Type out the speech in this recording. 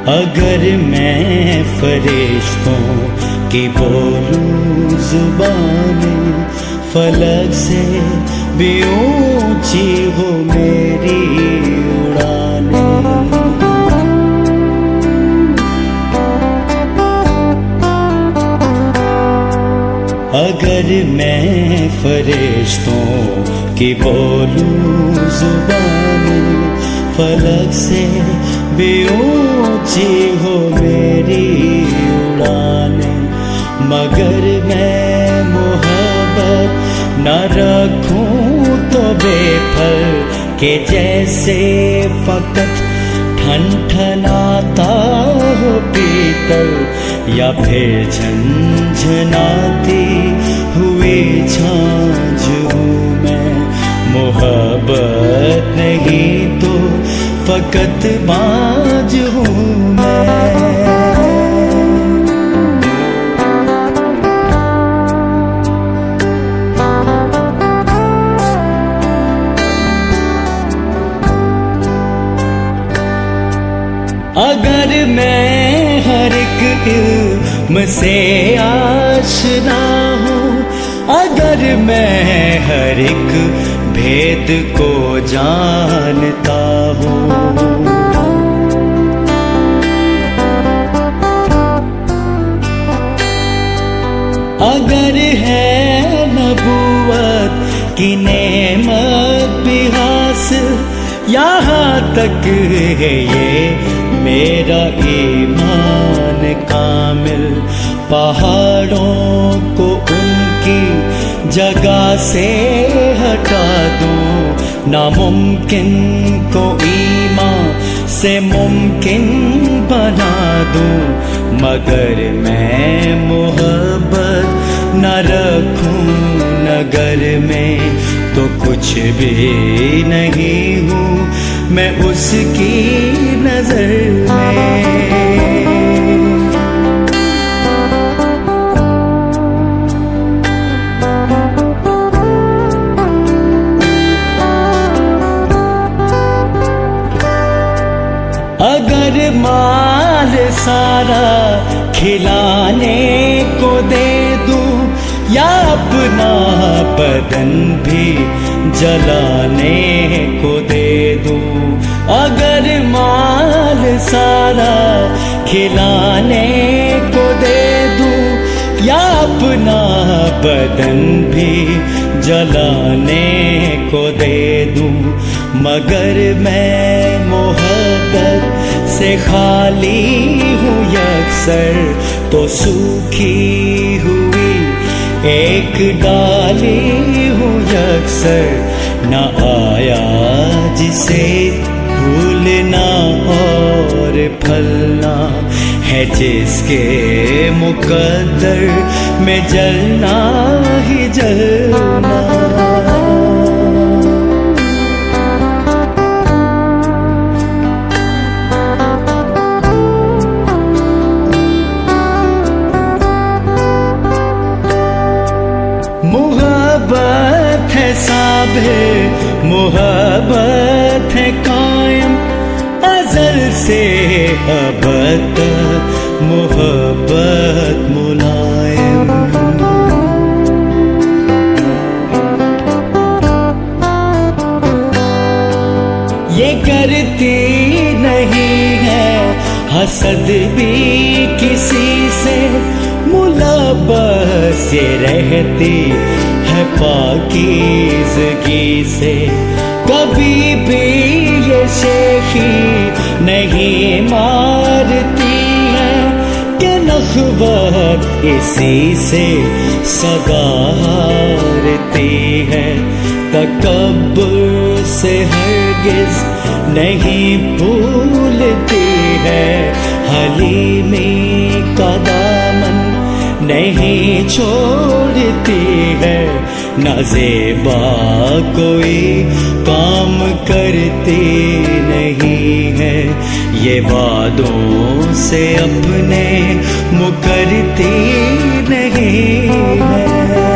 अगर मैं फरिश्तों की बोलूं जुबानें, फलक से भी ऊंची हो मेरी उड़ानें। अगर मैं फरिश्तों की बोलूं जुबानें, फलक से भी ऊंची हो मेरी उड़ानें। मगर मैं मोहब्बत न रखूं तो बेफल के जैसे फकत ठनठनाता हो पीतल, या फिर झनझनाती हुई झांझ हूँ मैं। मोहब्बत नहीं तो फकत बाज हूँ मैं। अगर मैं हर एक इल्म से आशना हूँ, अगर मैं हर एक भेद को जानता हूँ, अगर है नबूवत की नेमत भी हासिल, यहाँ तक है ये मेरा ईमान कामिल। पहाड़ों को उनकी जगह से हटा दूं, नामुमकिन को ईमान से मुमकिन बना दूं। मगर मैं मोहब्बत न रखूं नगर में तो कुछ भी नहीं हूँ मैं उसकी नजर में। अगर माल सारा खिलाने को दे दूं, या अपना बदन भी जलाने को दे दूं। अगर माल सारा खिलाने को दे दूं, या अपना बदन भी जलाने को दे दूं। मगर मैं मोहब्बत से खाली हूँ यकसर, तो सूखी हुई एक डाली हूँ यकसर। न आया जिसे भूलना और फलना है, जिसके मुकद्दर में जलना ही जलना। मोहब्बत है साबिर, मोहब्बत है कायम, अज़ल से अबद तक मोहब्बत मुलायम। ये करती नहीं है हसद भी किसी से, मुलब्बस ये रहती है पाकीज़गी से। कभी भी ये शेखी नहीं मारती है कि नख़वत इसी से सदा हारती है। तकब्बुर से हरगिज़ नहीं भूलती है, हलीमी का दामन नहीं छोड़ती है। नाज़ेबा कोई काम करती नहीं है, ये वादों से अपने मुकरती नहीं है।